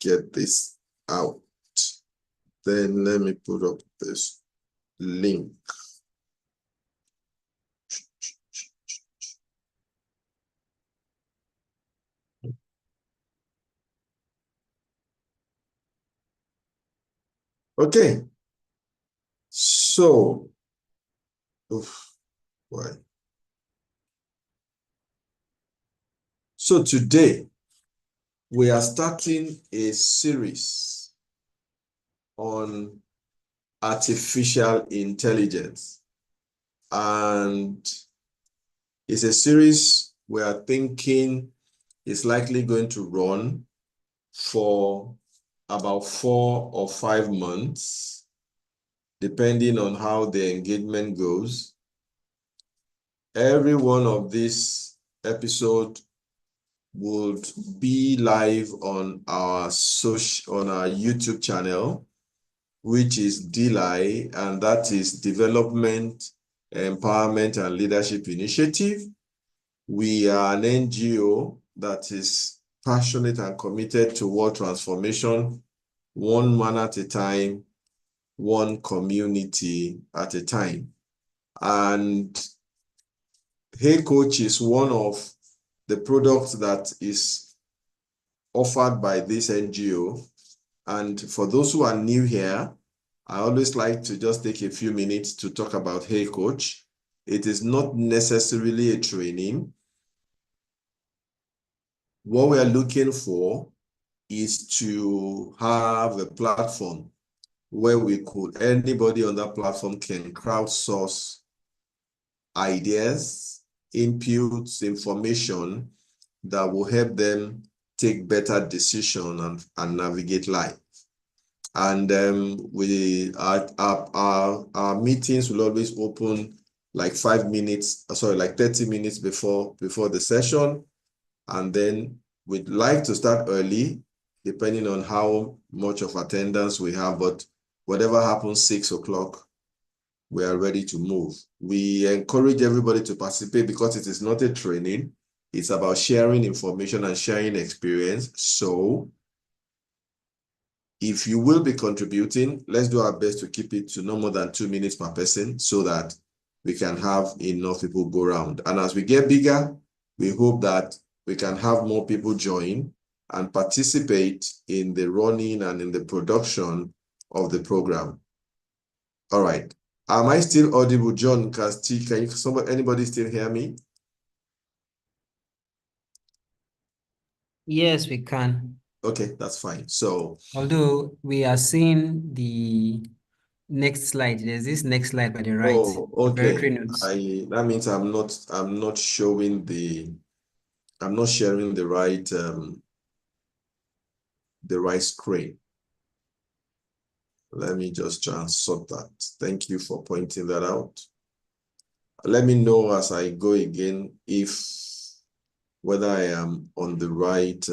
get this out. Then let me put up this link. Okay. So, why? So today we are starting a series on artificial intelligence, and it's a series we are thinking is likely going to run for about 4 or 5 months, depending on how the engagement goes. Every one of these episodes would be live on our YouTube channel, which is DLI, and that is Development, Empowerment, and Leadership Initiative. We are an NGO that is passionate and committed to world transformation, one man at a time, one community at a time. And HeyCoach is one of the products that is offered by this NGO. And for those who are new here, I always like to just take a few minutes to talk about HeyCoach. It is not necessarily a training. What we are looking for is to have a platform where anybody on that platform can crowdsource ideas, inputs, information that will help them take better decisions and navigate life. And our meetings will always open like 30 minutes before the session. And then we'd like to start early, depending on how much of attendance we have, but whatever happens 6 o'clock, we are ready to move. We encourage everybody to participate because it is not a training. It's about sharing information and sharing experience. So if you will be contributing, let's do our best to keep it to no more than 2 minutes per person so that we can have enough people go around. And as we get bigger, we hope that we can have more people join and participate in the running and in the production of the program. All right. Am I still audible, John? Anybody still hear me? Yes, we can. Okay, that's fine. So, although we are seeing the next slide, there's this next slide by the right. oh, okay. Notes. That means I'm not showing I'm not sharing the right screen. Let me just try and sort that. Thank you for pointing that out. Let me know as I go again whether I am on the right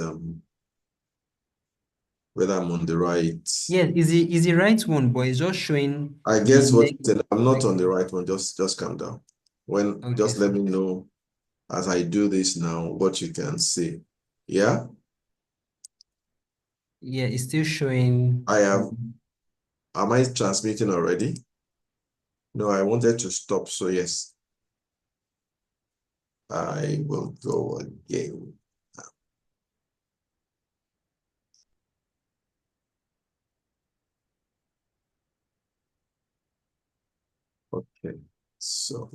whether I'm on the right. Yeah, is the right one, but it's just showing. I guess I'm not on the right one. Just calm down. Just let me know as I do this now what you can see. Yeah. Yeah, it's still showing. Am I transmitting already? No, I wanted to stop. So yes, I will go again. Okay, so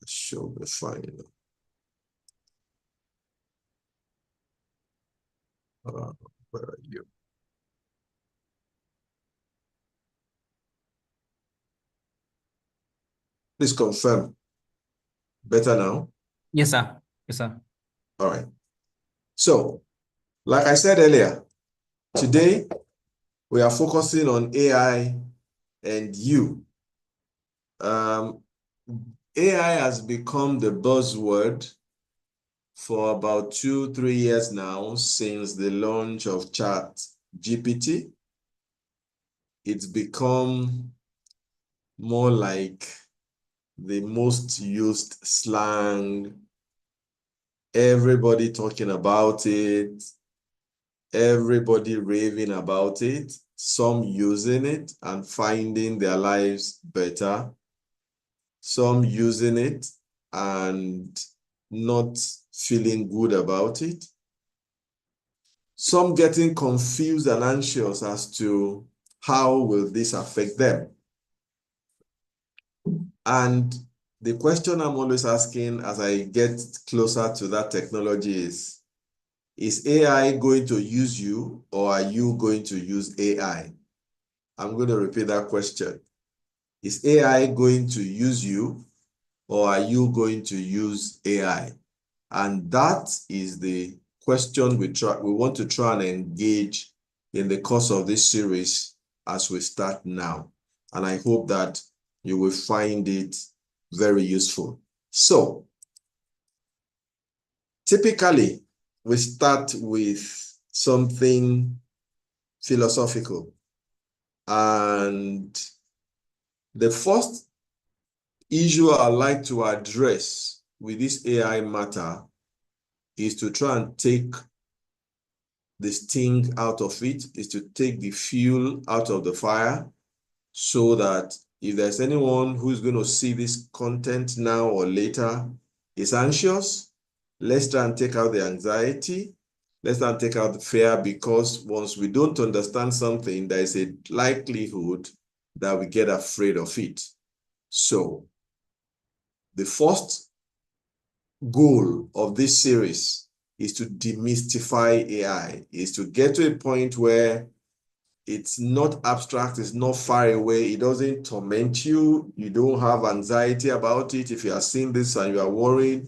it should be fine. Where are you? Please confirm. Better now? Yes, sir. Yes, sir. All right. So, like I said earlier, today we are focusing on AI and you. AI has become the buzzword for about 2-3 years now since the launch of ChatGPT. It's become more like the most used slang, everybody talking about it. everybody raving about it, some using it and finding their lives better, some using it and not feeling good about it, some getting confused and anxious as to how will this affect them. And the question I'm always asking as I get closer to that technology is AI going to use you or are you going to use AI? I'm going to repeat that question. Is AI going to use you or are you going to use AI? And that is the question we want to try and engage in the course of this series as we start now. And I hope that you will find it very useful. So, typically, we start with something philosophical. And the first issue I'd like to address with this AI matter is to try and take the sting out of it, is to take the fuel out of the fire so that if there's anyone who's going to see this content now or later is anxious, let's try and take out the anxiety. Let's try and take out the fear, because once we don't understand something, there is a likelihood that we get afraid of it. So the first goal of this series is to demystify AI, is to get to a point where it's not abstract, it's not far away, it doesn't torment you, you don't have anxiety about it. If you are seeing this and you are worried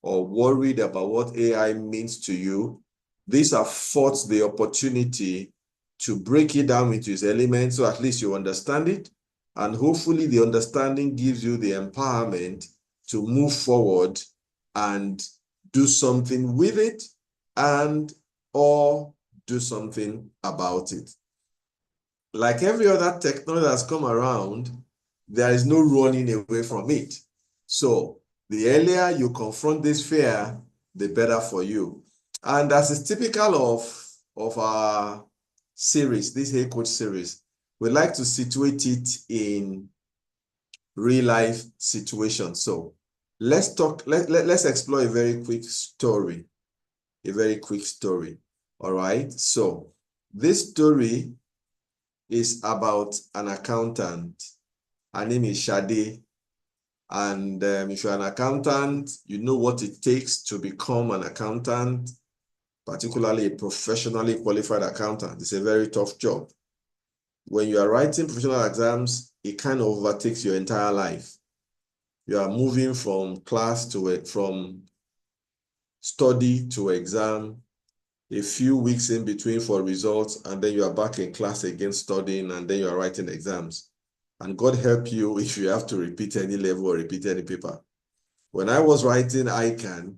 or worried about what AI means to you, these affords the opportunity to break it down into its elements so at least you understand it. And hopefully the understanding gives you the empowerment to move forward and do something with it and or do something about it. Like every other technology that's come around, there is no running away from it. So the earlier you confront this fear, the better for you. And as is typical of our series, this HeyCoach series, we like to situate it in real life situations. So let's explore a very quick story. All right. So this story is about an accountant. Her name is Shade. And if you're an accountant, you know what it takes to become an accountant, particularly a professionally qualified accountant. It's a very tough job. When you are writing professional exams, it kind of overtakes your entire life. You are moving from from study to exam, a few weeks in between for results, and then you are back in class again studying, and then you are writing exams. And God help you if you have to repeat any level or repeat any paper. When I was writing ICANN,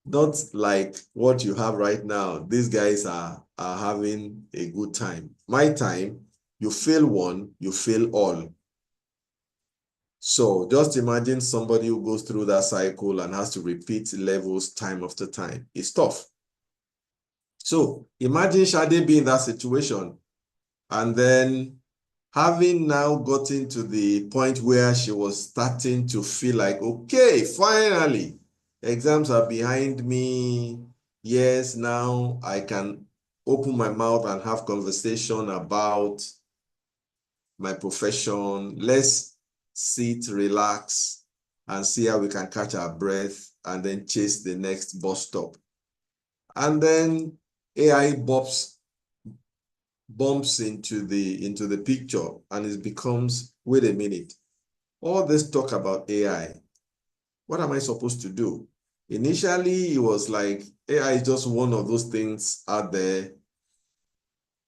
not like what you have right now, these guys are having a good time. My time, you fail one, you fail all. So just imagine somebody who goes through that cycle and has to repeat levels time after time. It's tough. So imagine Shade being in that situation and then having now gotten to the point where she was starting to feel like, okay, finally, exams are behind me. Yes, now I can open my mouth and have conversation about my profession. Let's sit, relax, and see how we can catch our breath and then chase the next bus stop. And then AI bumps into the picture, and it becomes, wait a minute, all this talk about AI, what am I supposed to do? Initially, it was like AI is just one of those things out there.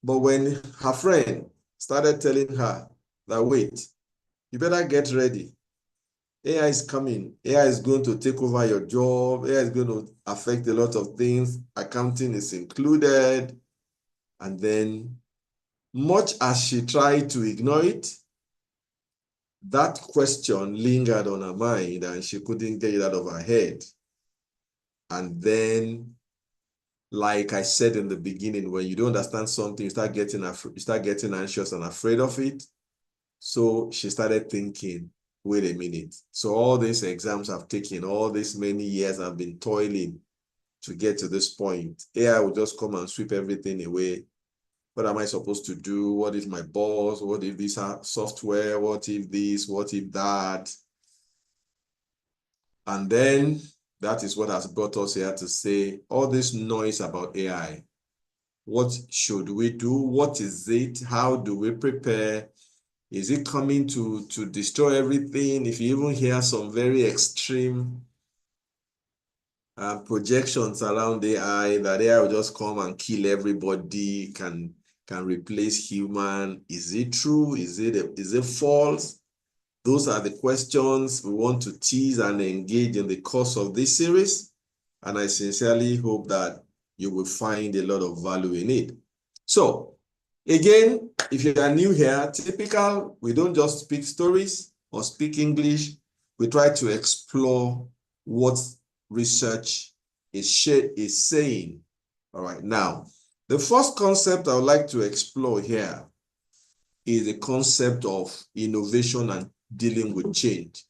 But when her friend started telling her that, wait, you better get ready. AI is coming. AI is going to take over your job. AI is going to affect a lot of things. Accounting is included. And then, much as she tried to ignore it, that question lingered on her mind and she couldn't get it out of her head. And then like I said in the beginning, when you don't understand something, you start getting anxious and afraid of it. So she started thinking, wait a minute. So all these exams I've taken, all these many years I've been toiling to get to this point, AI will just come and sweep everything away. What am I supposed to do? What if my boss? What if this software? What if this? What if that? And then that is what has brought us here to say all this noise about AI. What should we do? What is it? How do we prepare? Is it coming to destroy everything? If you even hear some very extreme projections around AI, that AI will just come and kill everybody, can replace human. Is it true? Is it false? Those are the questions we want to tease and engage in the course of this series. And I sincerely hope that you will find a lot of value in it. So again, if you are new here, typical, we don't just speak stories or speak English. We try to explore what research is saying. All right, now, the first concept I would like to explore here is the concept of innovation and dealing with change.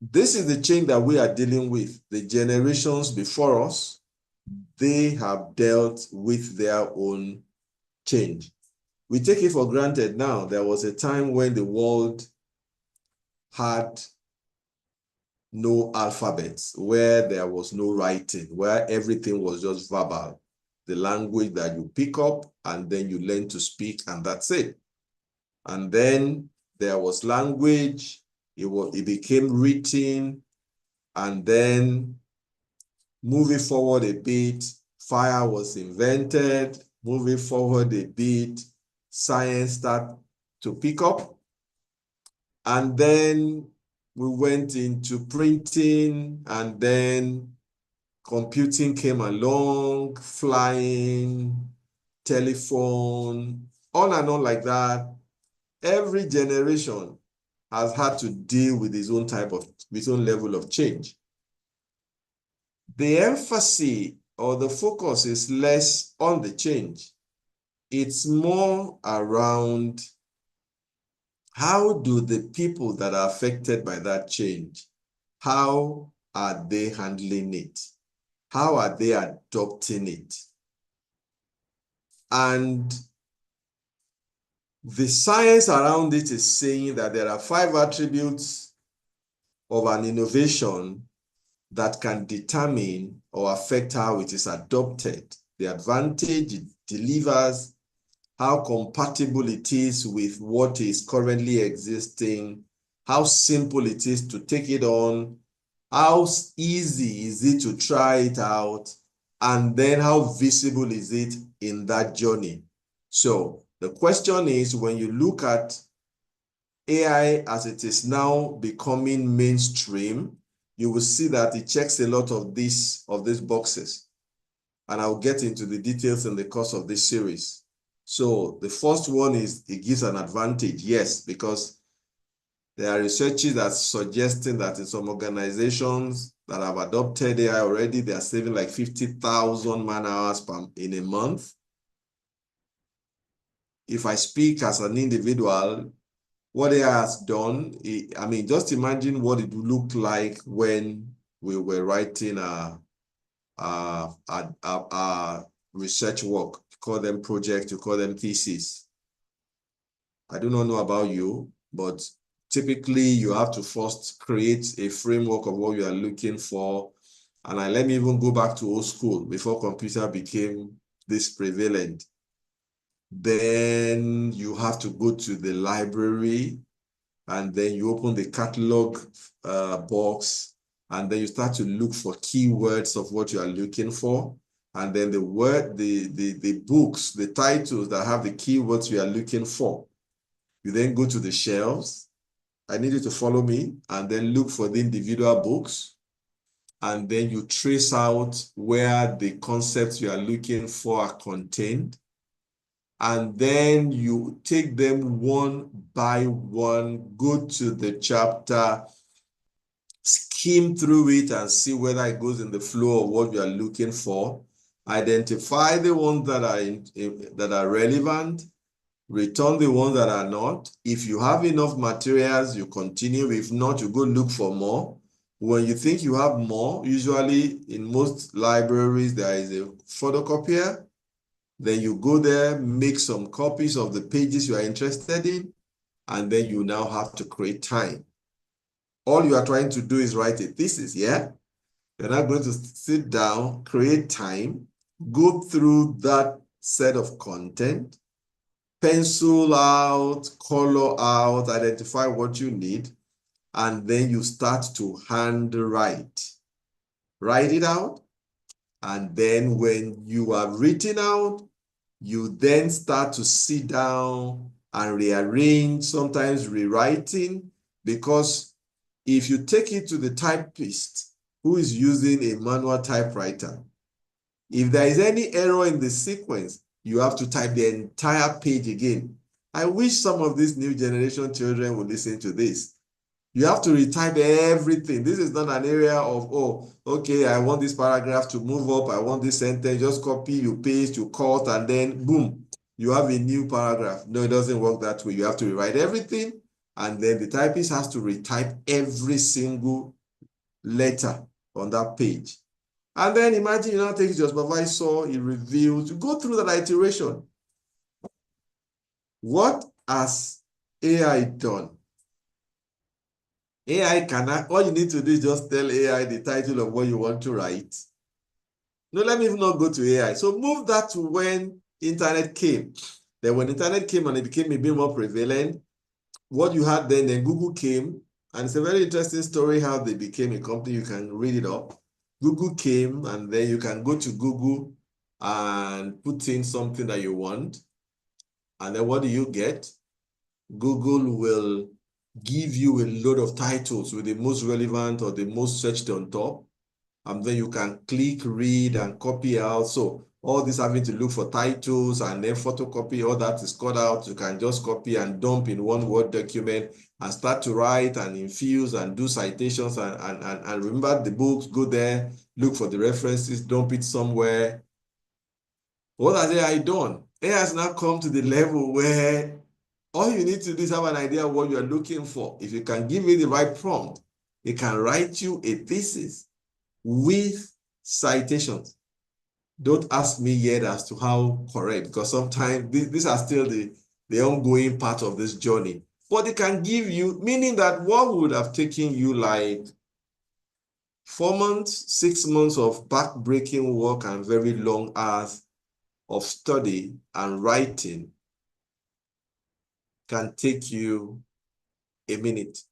This is the change that we are dealing with. The generations before us, they have dealt with their own change. We take it for granted now. There was a time when the world had no alphabets, where there was no writing, where everything was just verbal. The language that you pick up and then you learn to speak, and that's it. And then there was language, it became written, and then moving forward a bit, fire was invented. Moving forward a bit, science started to pick up. And then we went into printing, and then computing came along, flying, telephone, on and on like that. Every generation has had to deal with its own level of change. The emphasis or the focus is less on the change. It's more around how do the people that are affected by that change, how are they handling it? How are they adopting it? And the science around it is saying that there are 5 attributes of an innovation that can determine or affect how it is adopted, the advantage it delivers, how compatible it is with what is currently existing, how simple it is to take it on, how easy is it to try it out, and then how visible is it in that journey. So the question is, when you look at AI as it is now becoming mainstream, you will see that it checks a lot of these boxes. And I'll get into the details in the course of this series. So the first one is it gives an advantage. Yes, because there are researches that's suggesting that in some organizations that have adopted AI already, they are saving like 50,000 man-hours in a month. If I speak as an individual, what AI has done, I mean, just imagine what it would look like when we were writing research work. You call them projects, you call them thesis. I do not know about you, but typically you have to first create a framework of what you are looking for. And let me even go back to old school before computer became this prevalent. Then you have to go to the library, and then you open the catalog box, and then you start to look for keywords of what you are looking for. And then the books, the titles that have the keywords you are looking for. You then go to the shelves. I need you to follow me, and then look for the individual books. And then you trace out where the concepts you are looking for are contained. And then you take them one by one, go to the chapter, skim through it and see whether it goes in the flow of what you are looking for. identify the ones that are relevant, return the ones that are not. If you have enough materials, you continue. If not, you go look for more. When you think you have more, usually in most libraries, there is a photocopier. Then you go there, make some copies of the pages you are interested in, and then you now have to create time. All you are trying to do is write a thesis, yeah? You're not going to sit down, create time, go through that set of content, pencil out, color out, identify what you need, and then you start to handwrite. Write it out, and then when you have written out, you then start to sit down and rearrange, sometimes rewriting, because if you take it to the typist who is using a manual typewriter, if there is any error in the sequence, you have to type the entire page again. I wish some of these new generation children would listen to this. You have to retype everything. This is not an area of, oh, okay, I want this paragraph to move up. I want this sentence. Just copy, you paste, you cut, and then boom, you have a new paragraph. No, it doesn't work that way. You have to rewrite everything, and then the typist has to retype every single letter on that page. And then imagine you now take it to your supervisor, he reviews, you go through that iteration. What has AI done? AI cannot, all you need to do is just tell AI the title of what you want to write. No, let me even not go to AI. So move that to when internet came. Then when internet came and it became a bit more prevalent, what you had then Google came, and it's a very interesting story how they became a company. You can read it up. Google came, and then you can go to Google and put in something that you want. And then what do you get? Google will give you a load of titles with the most relevant or the most searched on top. And then you can click, read, and copy out. So all this having to look for titles and then photocopy, all that is cut out. You can just copy and dump in one Word document and start to write and infuse and do citations and remember the books, go there, look for the references, dump it somewhere. What has AI done? AI has now come to the level where all you need to do is have an idea of what you are looking for. If you can give it the right prompt, it can write you a thesis with citations. Don't ask me yet as to how correct, because sometimes these are still the ongoing part of this journey. But it can give you, meaning that what would have taken you like 4 months, 6 months of back-breaking work and very long hours of study and writing can take you a minute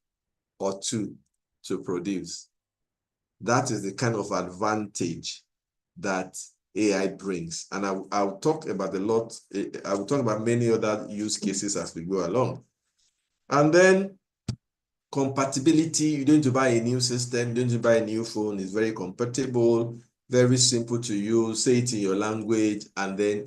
or two to produce. That is the kind of advantage that AI brings. And I'll talk about I will talk about many other use cases as we go along. And then compatibility, you don't need to buy a new system, you don't need to buy a new phone, it's very compatible, very simple to use, say it in your language, and then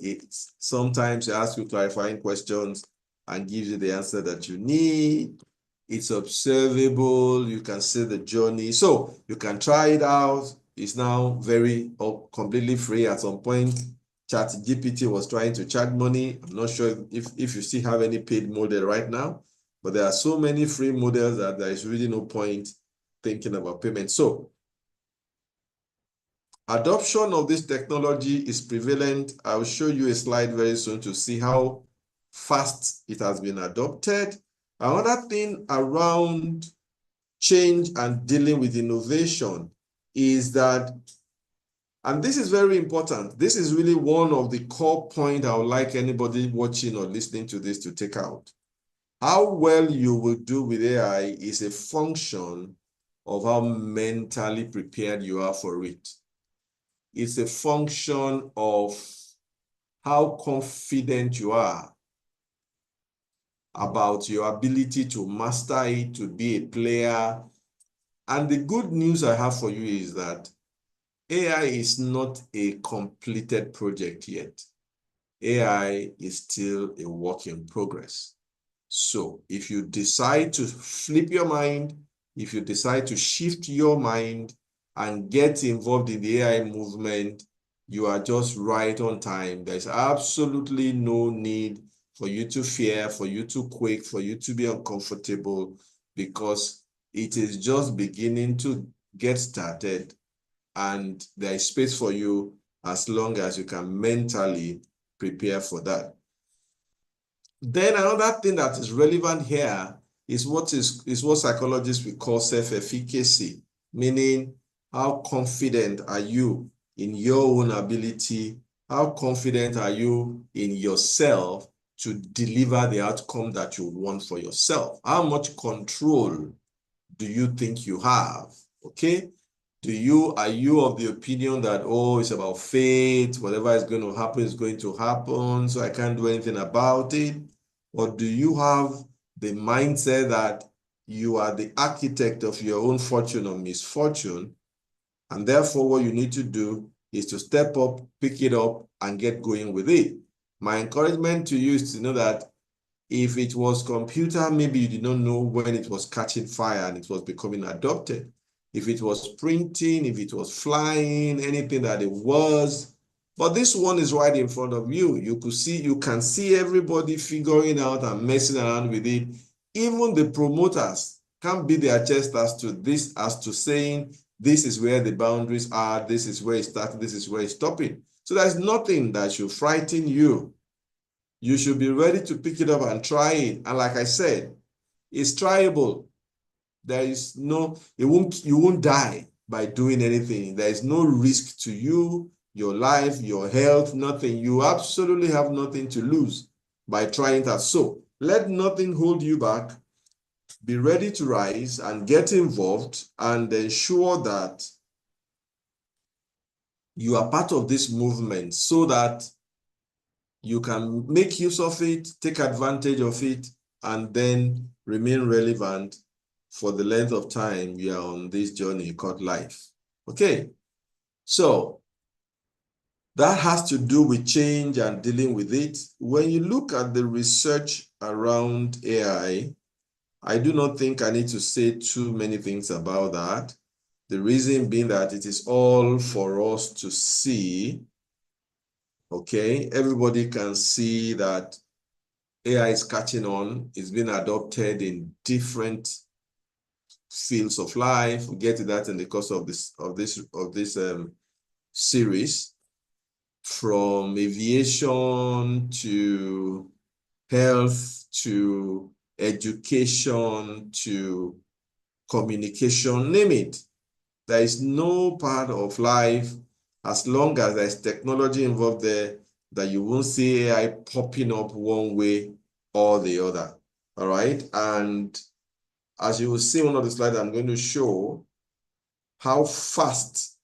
sometimes it asks you clarifying questions and gives you the answer that you need. It's observable, you can see the journey. So you can try it out. It's now completely free. At some point, ChatGPT was trying to charge money. I'm not sure if you still have any paid model right now, but there are so many free models that there is really no point thinking about payment. So adoption of this technology is prevalent. I'll show you a slide very soon to see how fast it has been adopted. Another thing around change and dealing with innovation is that, and this is very important, this is really one of the core points I would like anybody watching or listening to this to take out. How well you will do with AI is a function of how mentally prepared you are for it. It's a function of how confident you are about your ability to master it, to be a player. And the good news I have for you is that AI is not a completed project yet. AI is still a work in progress. So if you decide to flip your mind, if you decide to shift your mind and get involved in the AI movement, You are just right on time. There's absolutely no need for you to fear, for you to quake, for you to be uncomfortable, because it is just beginning to get started, and there is space for you as long as you can mentally prepare for that. Then another thing that is relevant here is what psychologists will call self-efficacy, meaning how confident are you in your own ability? How confident are you in yourself to deliver the outcome that you want for yourself? How much control do you think you have? Okay. Are you of the opinion that, oh, it's about fate, whatever is going to happen is going to happen, so I can't do anything about it? Or do you have the mindset that you are the architect of your own fortune or misfortune, and therefore what you need to do is to step up, pick it up, and get going with it? My encouragement to you is to know that if it was computer, maybe you did not know when it was catching fire and it was becoming adopted. If it was printing, if it was flying, anything that it was. But this one is right in front of you. You can see everybody figuring out and messing around with it. Even the promoters can't beat their chest as to saying, this is where the boundaries are, this is where it's starting, this is where it's stopping. So there's nothing that should frighten you. You should be ready to pick it up and try it. And like I said, it's tryable. There is no, you won't die by doing anything. There is no risk to you, your life, your health, nothing. You absolutely have nothing to lose by trying that. So let nothing hold you back. Be ready to rise and get involved, and ensure that you are part of this movement so that you can make use of it, take advantage of it, and then remain relevant for the length of time you are on this journey called life. Okay, so that has to do with change and dealing with it. When you look at the research around AI, I do not think I need to say too many things about that. The reason being that it is all for us to see. Okay, everybody can see that AI is catching on. It's been adopted in different fields of life. We'll get to that in the course of this series, from aviation to health to education to communication, name it. There is no part of life, as long as there's technology involved there, that you won't see AI popping up one way or the other. All right. And as you will see one of the slides, I'm going to show how fast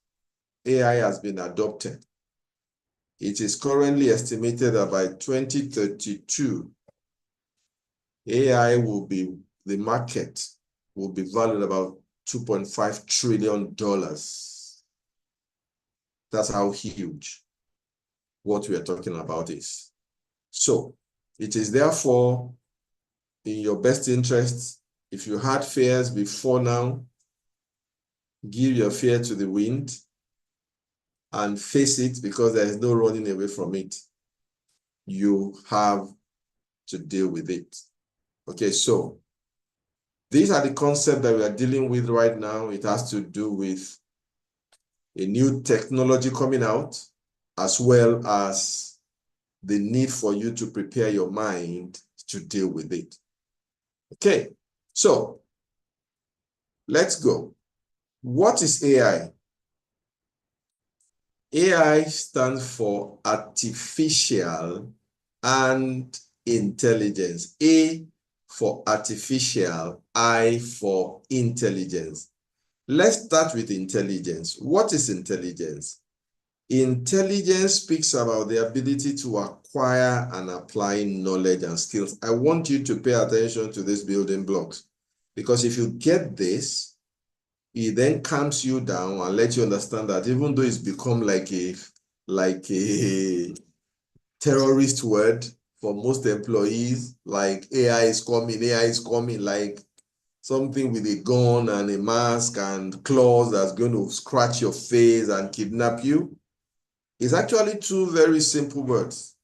AI has been adopted. It is currently estimated that by 2032, the market will be valued about $2.5 trillion. That's how huge what we are talking about is. So it is therefore in your best interest, if you had fears before now, give your fear to the wind and face it, because there is no running away from it. You have to deal with it. Okay, so these are the concepts that we are dealing with right now. It has to do with a new technology coming out, as well as the need for you to prepare your mind to deal with it. Okay, so let's go. What is AI? AI stands for artificial and intelligence. A for artificial, I for intelligence. Let's start with intelligence. What is intelligence? Intelligence speaks about the ability to acquire and apply knowledge and skills. I want you to pay attention to these building blocks, because if you get this, it then calms you down and lets you understand that even though it's become like a terrorist word for most employees, like AI is coming, like something with a gun and a mask and claws that's going to scratch your face and kidnap you. It's actually two very simple words,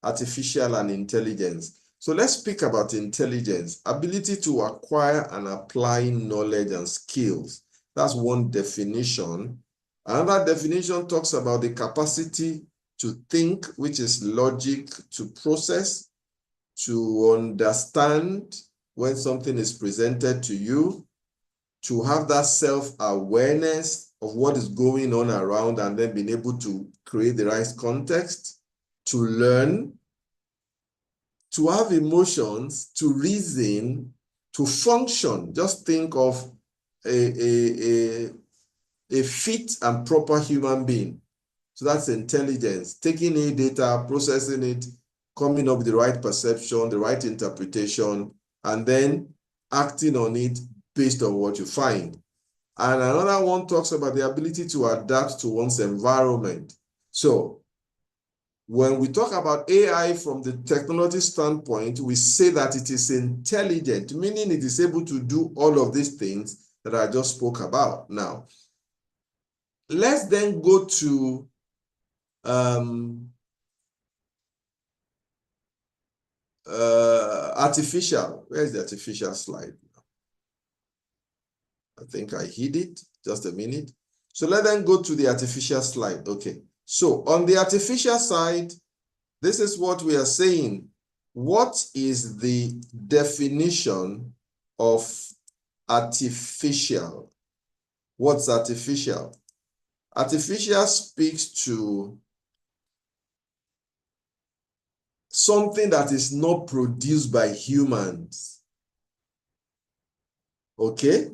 artificial and intelligence. So let's speak about intelligence, ability to acquire and apply knowledge and skills. That's one definition. Another definition talks about the capacity to think, which is logic, to process, to understand when something is presented to you, to have that self-awareness of what is going on around and then being able to create the right context, to learn, to have emotions, to reason, to function. Just think of a fit and proper human being. So that's intelligence, taking in data, processing it, coming up with the right perception, the right interpretation, and then acting on it based on what you find. And another one talks about the ability to adapt to one's environment. So when we talk about AI from the technology standpoint, we say that it is intelligent, meaning it is able to do all of these things that I just spoke about. Now, let's then go to artificial. Where's the artificial slide? I think I hid it. Just a minute. So let them go to the artificial slide. Okay. So on the artificial side, this is what we are saying. What is the definition of artificial? What's artificial? Artificial speaks to something that is not produced by humans. Okay?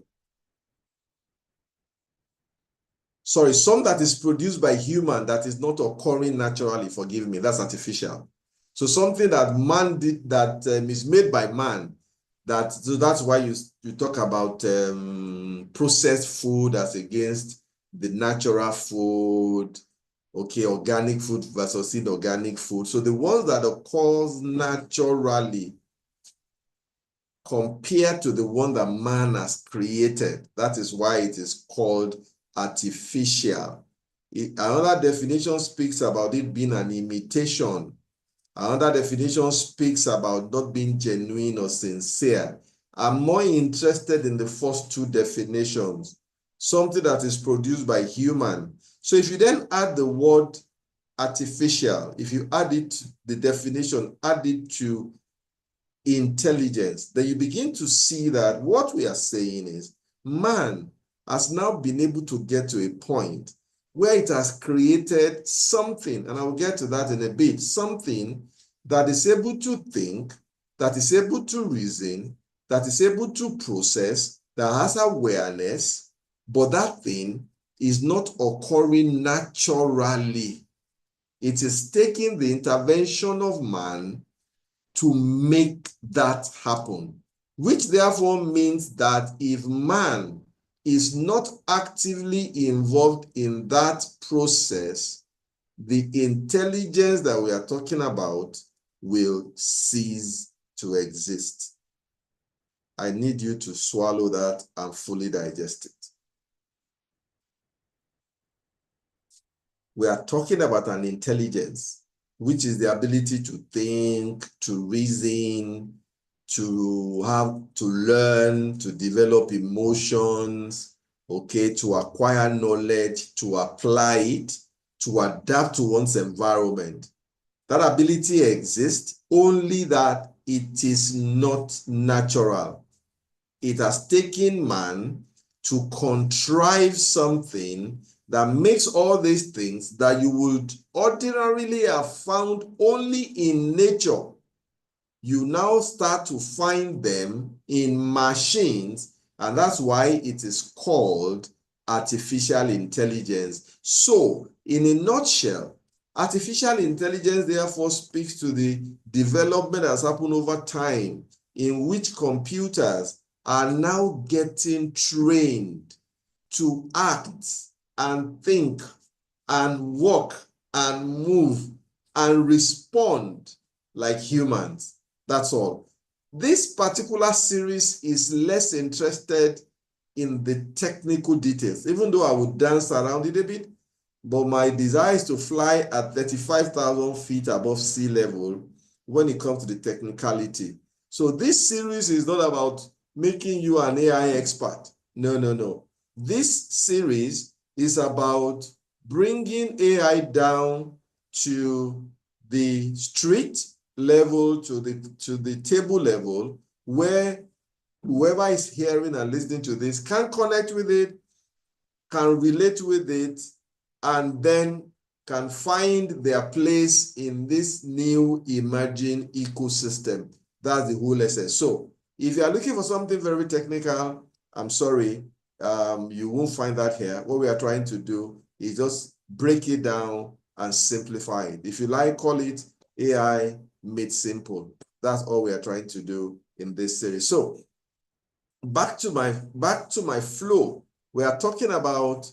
Sorry, some that is produced by human that is not occurring naturally, forgive me, that's artificial. So something that man did, that is made by man, so that's why you talk about processed food as against the natural food, okay, organic food versus inorganic food. So the ones that occurs naturally compared to the one that man has created, that is why it is called artificial. Another definition speaks about it being an imitation. Another definition speaks about not being genuine or sincere. I'm more interested in the first two definitions, something that is produced by human. So if you then add the word artificial, if you add it, the definition, add it to intelligence, then you begin to see that what we are saying is man has now been able to get to a point where it has created something, and I will get to that in a bit, something that is able to think, that is able to reason, that is able to process, that has awareness, but that thing is not occurring naturally. It is taking the intervention of man to make that happen, which therefore means that if man is not actively involved in that process, the intelligence that we are talking about will cease to exist. I need you to swallow that and fully digest it. We are talking about an intelligence, which is the ability to think, to reason, to learn, to develop emotions, okay, to acquire knowledge, to apply it, to adapt to one's environment. That ability exists, only that it is not natural. It has taken man to contrive something that makes all these things that you would ordinarily have found only in nature. You now start to find them in machines, and that's why it is called artificial intelligence. So, in a nutshell, artificial intelligence therefore speaks to the development that has happened over time in which computers are now getting trained to act and think and walk and move and respond like humans. That's all. This particular series is less interested in the technical details, even though I would dance around it a bit. but my desire is to fly at 35,000 feet above sea level when it comes to the technicality. So this series is not about making you an AI expert. No, no, no. This series is about bringing AI down to the street level, to the table level, where whoever is hearing and listening to this can connect with it, can relate with it, and then can find their place in this new emerging ecosystem. That's the whole essence. So if you are looking for something very technical, I'm sorry, you won't find that here. What we are trying to do is just break it down and simplify it. If you like, call it AI made simple. That's all we are trying to do in this series. So back to my flow. We are talking about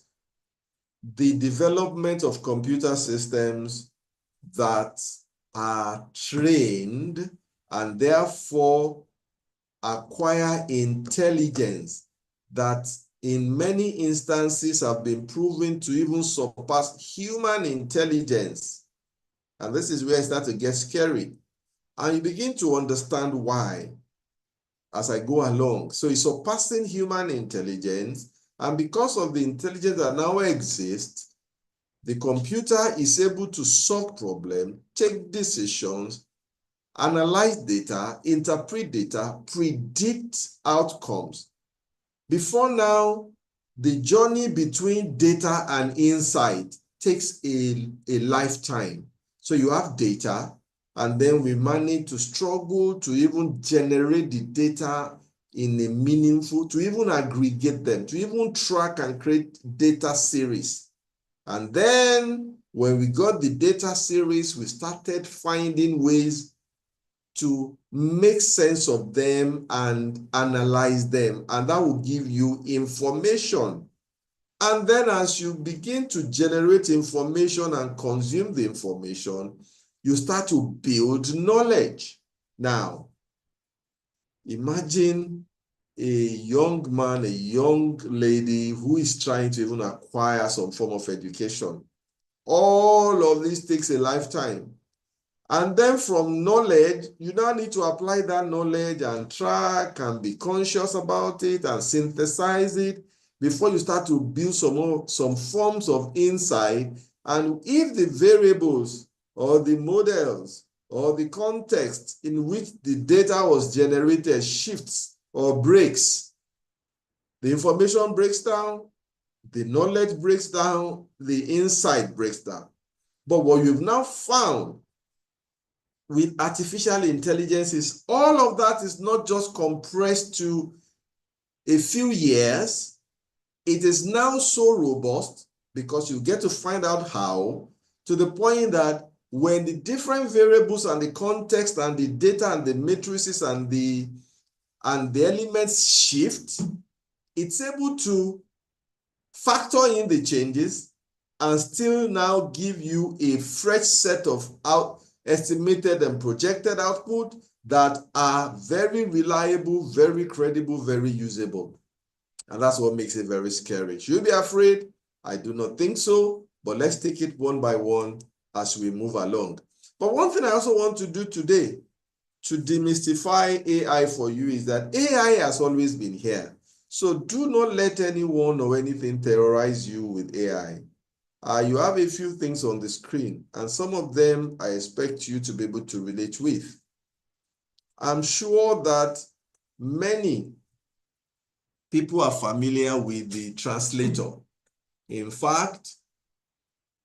the development of computer systems that are trained and therefore acquire intelligence that in many instances have been proven to even surpass human intelligence. And this is where it starts to get scary. And you begin to understand why as I go along. So it's surpassing human intelligence. And because of the intelligence that now exists, the computer is able to solve problems, take decisions, analyze data, interpret data, predict outcomes. Before now, the journey between data and insight takes a lifetime. So you have data, and then we manage to struggle to even generate the data in a meaningful, to even aggregate them, to even track and create data series. And then when we got the data series, we started finding ways to make sense of them and analyze them. And that will give you information. And then as you begin to generate information and consume the information, you start to build knowledge. Now, imagine a young man, a young lady who is trying to even acquire some form of education. All of this takes a lifetime. And then from knowledge, you now need to apply that knowledge and track and be conscious about it and synthesize it before you start to build some forms of insight. And if the variables or the models or the context in which the data was generated shifts or breaks, the information breaks down, the knowledge breaks down, the insight breaks down. But what you've now found with artificial intelligence is all of that is not just compressed to a few years. It is now so robust because you get to find out how, to the point that when the different variables and the context and the data and the matrices and the elements shift, it's able to factor in the changes and still now give you a fresh set of estimated and projected output that are very reliable, very credible, very usable. And that's what makes it very scary. Should you be afraid? I do not think so, but let's take it one by one as we move along. But one thing I also want to do today to demystify AI for you is that AI has always been here. So do not let anyone or anything terrorize you with AI. You have a few things on the screen, and some of them I expect you to be able to relate with. I'm sure that many people are familiar with the translator. In fact,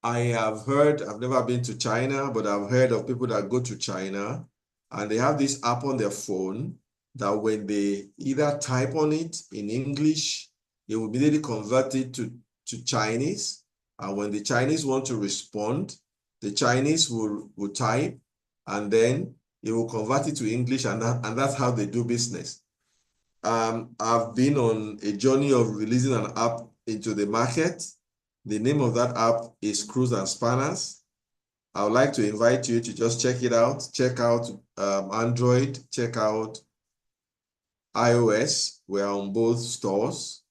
I have heard, I've never been to China, but I've heard of people that go to China and they have this app on their phone that when they either type on it in English, it will immediately convert it to Chinese. And when the Chinese want to respond, the Chinese will type, and then it will convert it to English, and that's how they do business. I've been on a journey of releasing an app into the market. The name of that app is Screws and Spanners. I would like to invite you to just check it out. Check out Android, check out iOS. We're on both stores.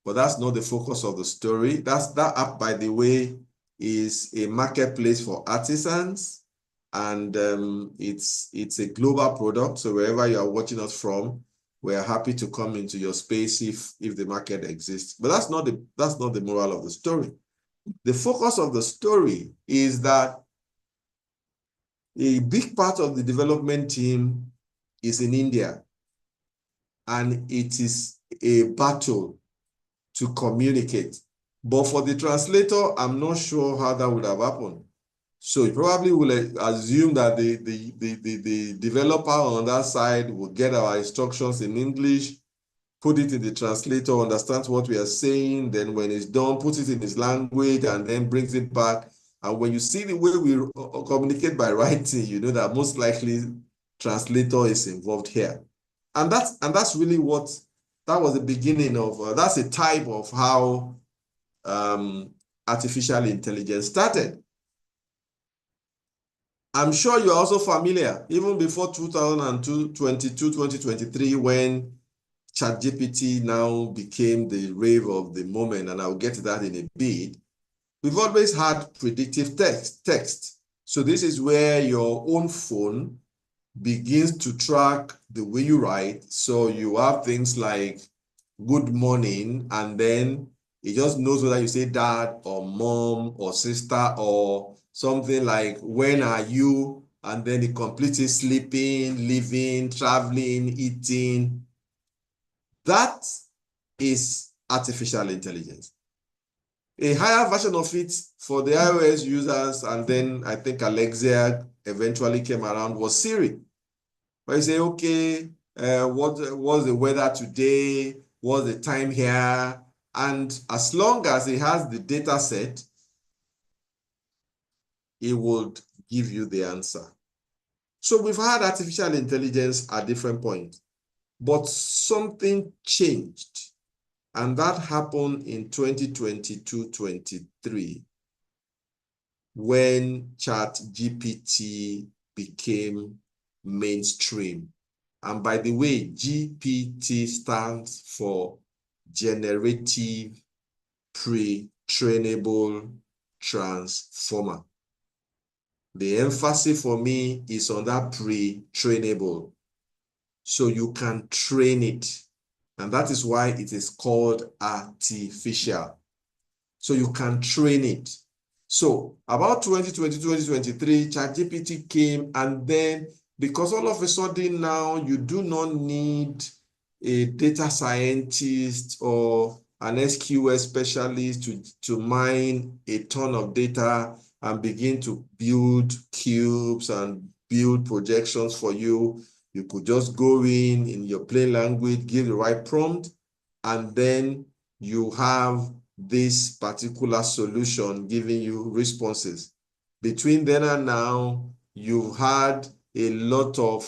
But that's not the focus of the story. That app, by the way, is a marketplace for artisans, and it's a global product. So wherever you are watching us from, we are happy to come into your space if the market exists. But that's not the moral of the story. The focus of the story is that a big part of the development team is in India, and it is a battle to communicate. But for the translator, I'm not sure how that would have happened. So you probably will assume that the developer on that side will get our instructions in English, put it in the translator, understands what we are saying, then when it's done, put it in his language, and then brings it back. And when you see the way we communicate by writing, you know that most likely translator is involved here. And that's really what, that was the beginning of, that's a type of how artificial intelligence started. I'm sure you're also familiar, even before 2022, 2023, when ChatGPT now became the rave of the moment, and I'll get to that in a bit. We've always had predictive text. So this is where your own phone begins to track the way you write. So you have things like good morning, and then it just knows whether you say dad or mom or sister, or something like when are you, and then it completes it sleeping, living, traveling, eating. That is artificial intelligence. A higher version of it for the iOS users, and then I think Alexa eventually came around, was Siri. Where you say, okay, what's the weather today? What's the time here? And as long as it has the data set, it would give you the answer. So we've had artificial intelligence at different points, but something changed. And that happened in 2022-23, when ChatGPT became mainstream. And by the way, GPT stands for Generative Pre-Trainable Transformer. The emphasis for me is on that pre-trainable. So you can train it. And that is why it is called artificial. So you can train it. So about 2020, 2023, ChatGPT came, and then because all of a sudden now you do not need a data scientist or an SQL specialist to mine a ton of data and begin to build cubes and build projections for you. You could just go in your plain language, give the right prompt, and then you have this particular solution giving you responses. Between then and now, you've had a lot of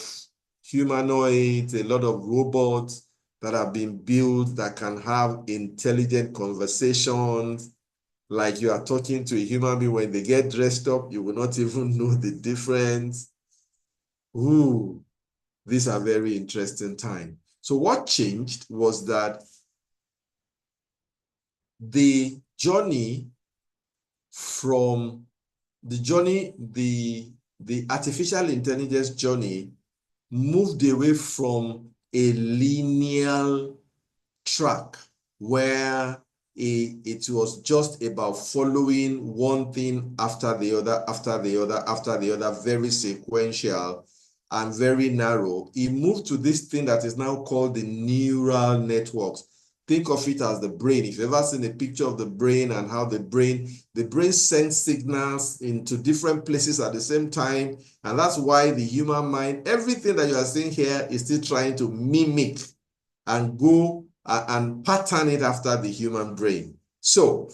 humanoids, a lot of robots that have been built that can have intelligent conversations. Like you are talking to a human being. When they get dressed up, you will not even know the difference. Ooh, these are very interesting times. So what changed was that the artificial intelligence journey moved away from a linear track where it was just about following one thing after the other, after the other, after the other, very sequential and very narrow. It moved to this thing that is now called the neural networks. Think of it as the brain. If you've ever seen a picture of the brain and how the brain sends signals into different places at the same time. And that's why the human mind, everything that you are seeing here is still trying to mimic and go and pattern it after the human brain. So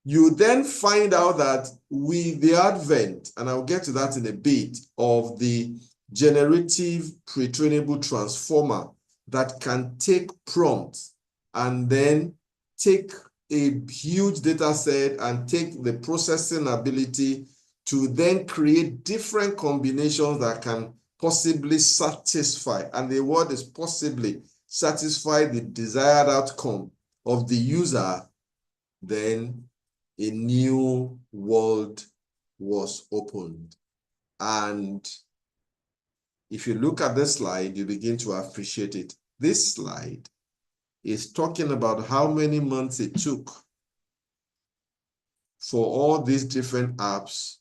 you then find out that with the advent, and I'll get to that in a bit, of the generative pre-trainable transformer that can take prompts and then take a huge data set and take the processing ability to then create different combinations that can possibly satisfy, and the word is possibly, satisfy the desired outcome of the user, then a new world was opened. And if you look at this slide, you begin to appreciate it. This slide is talking about how many months it took for all these different apps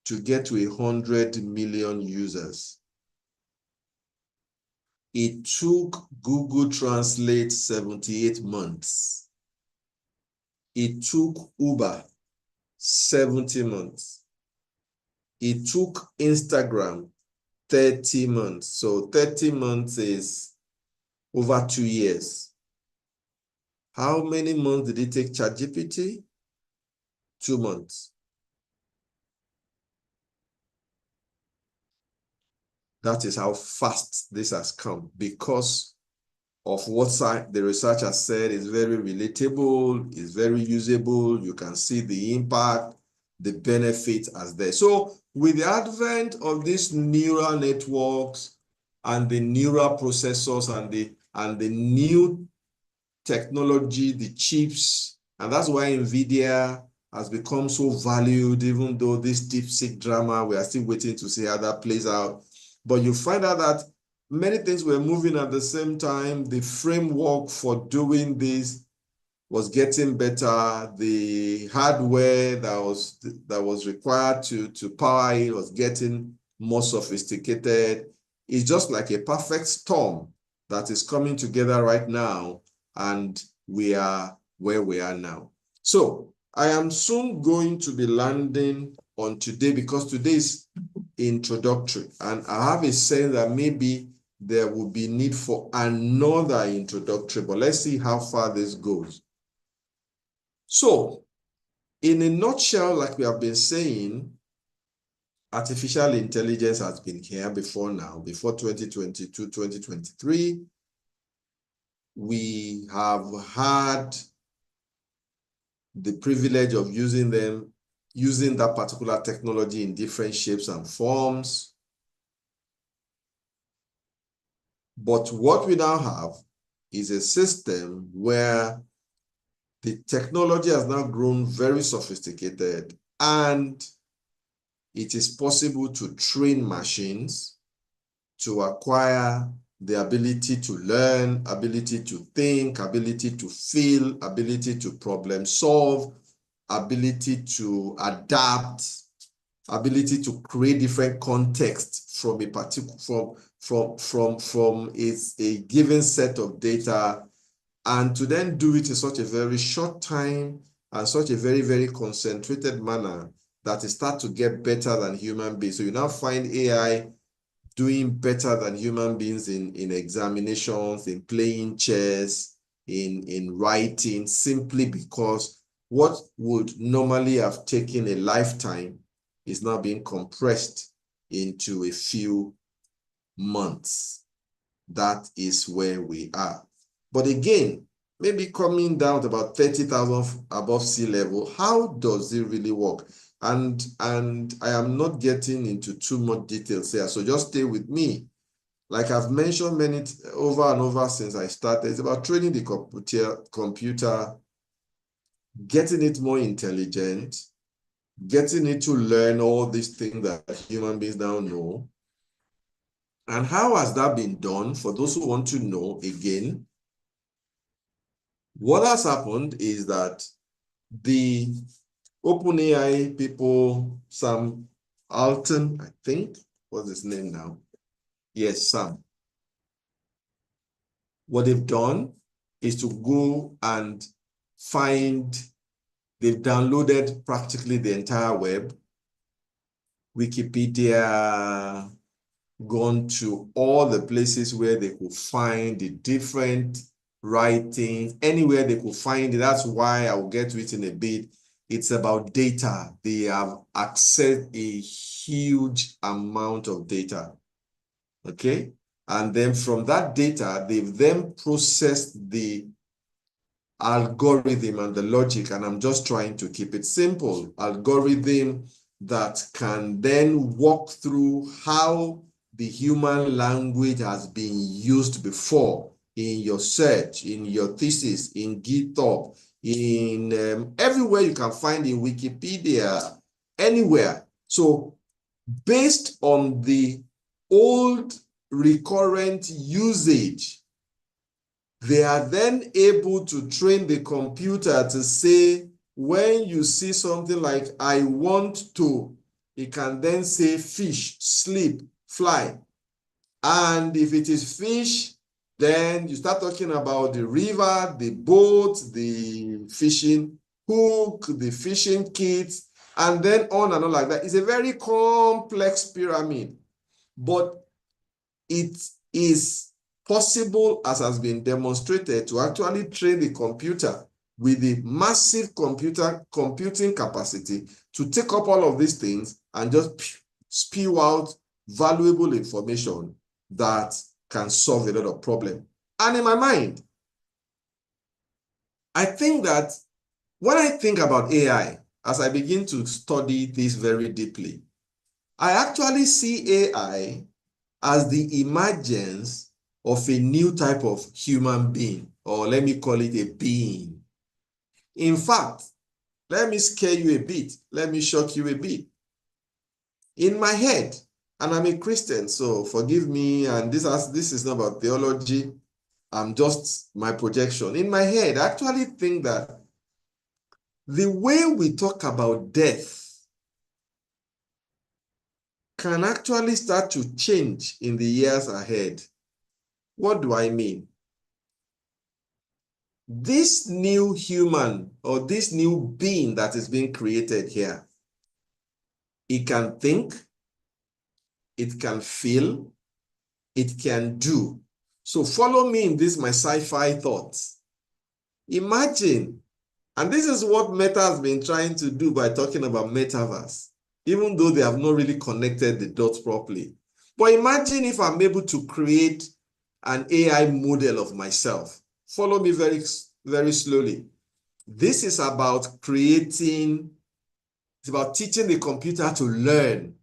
to get to 100 million users. It took Google Translate 78 months. It took Uber 70 months. It took Instagram 30 months. So 30 months is over 2 years. How many months did it take ChatGPT? 2 months. That is how fast this has come, because of what the research has said. Is very relatable, is very usable. You can see the impact, the benefit as there. So with the advent of these neural networks and the neural processors and the new technology, the chips, and that's why NVIDIA has become so valued, even though this DeepSeek drama, we are still waiting to see how that plays out. But you find out that many things were moving at the same time. The framework for doing this was getting better. The hardware that was required to power it was getting more sophisticated. It's just like a perfect storm that is coming together right now, and we are where we are now. So I am soon going to be landing on today, because today is introductory, and I have a sense that maybe there will be need for another introductory, but let's see how far this goes. So in a nutshell, like we have been saying, artificial intelligence has been here before now. Before 2022, 2023, we have had the privilege of using that particular technology in different shapes and forms. But what we now have is a system where the technology has now grown very sophisticated, and it is possible to train machines to acquire the ability to learn, ability to think, ability to feel, ability to problem solve, ability to adapt, ability to create different contexts from a particular from a given set of data, and to then do it in such a very short time and such a very, very concentrated manner that it starts to get better than human beings. So you now find AI doing better than human beings in examinations, in playing chess, in writing, simply because what would normally have taken a lifetime is now being compressed into a few months. That is where we are. But again, maybe coming down to about 30,000 above sea level, how does it really work? And I am not getting into too much details here, so just stay with me. Like I've mentioned many over and over since I started, it's about training the computer, getting it more intelligent, getting it to learn all these things that human beings now know. And how has that been done? For those who want to know, again, what has happened is that the OpenAI people, Sam Alton, I think, what's his name now? Yes, Sam. What they've done is to go and they've downloaded practically the entire web, Wikipedia, gone to all the places where they could find the different writings, anywhere they could find it. That's why I will get to it in a bit. It's about data. They have accessed a huge amount of data, okay? And then from that data, they've then processed the algorithm and the logic, and I'm just trying to keep it simple, algorithm that can then walk through how the human language has been used before in your search, in your thesis, in GitHub, in everywhere you can find in Wikipedia, anywhere. So based on the old recurrent usage, they are then able to train the computer to say, when you see something like "I want to," it can then say fish, sleep, fly. And if it is fish, then you start talking about the river, the boat, the fishing hook, the fishing kit, and then on and on like that. It's a very complex pyramid, but it is possible, as has been demonstrated, to actually train the computer with the massive computing capacity to take up all of these things and just spew out valuable information that can solve a lot of problems. And in my mind, I think that when I think about AI, as I begin to study this very deeply, I actually see AI as the emergence of a new type of human being, or let me call it a being. In fact, let me scare you a bit. Let me shock you a bit. In my head, and I'm a Christian, so forgive me, and this is not about theology, I'm just my projection. In my head, I actually think that the way we talk about death can actually start to change in the years ahead. What do I mean? This new human, or this new being that is being created here, it can think, it can feel, it can do. So follow me in this, my sci-fi thoughts. Imagine, and this is what Meta has been trying to do by talking about metaverse, even though they have not really connected the dots properly. But imagine if I'm able to create an AI model of myself. Follow me very, very slowly. This is about creating, it's about teaching the computer to learn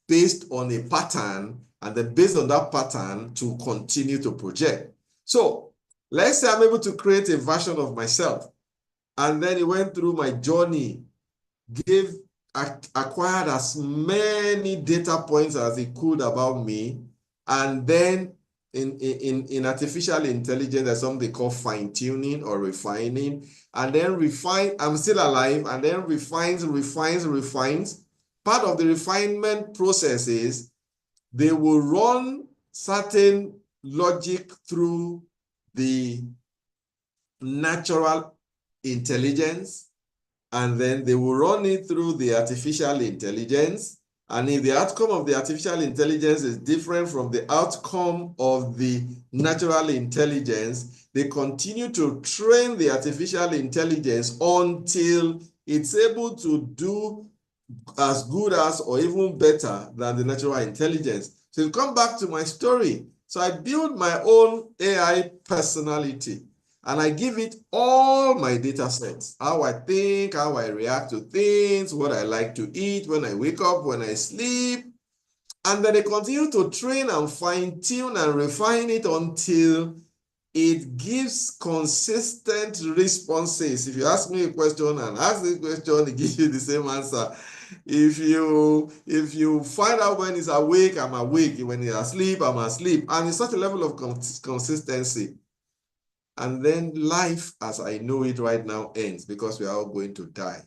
based on a pattern, and then based on that pattern to continue to project. So let's say I'm able to create a version of myself, and then it went through my journey, acquired as many data points as it could about me, and then in artificial intelligence, there's something called fine-tuning or refining, and then I'm still alive, and then refines. Part of the refinement process is they will run certain logic through the natural intelligence, and then they will run it through the artificial intelligence. And if the outcome of the artificial intelligence is different from the outcome of the natural intelligence, they continue to train the artificial intelligence until it's able to do as good as or even better than the natural intelligence. So come back to my story. So I build my own AI personality, and I give it all my data sets, how I think, how I react to things, what I like to eat, when I wake up, when I sleep. And then they continue to train and fine-tune and refine it until it gives consistent responses. If you ask me a question and ask the question, it gives you the same answer. If you find out when it's awake, I'm awake. When it's asleep, I'm asleep. And it's such a level of consistency. And then life as I know it right now ends, because we are all going to die.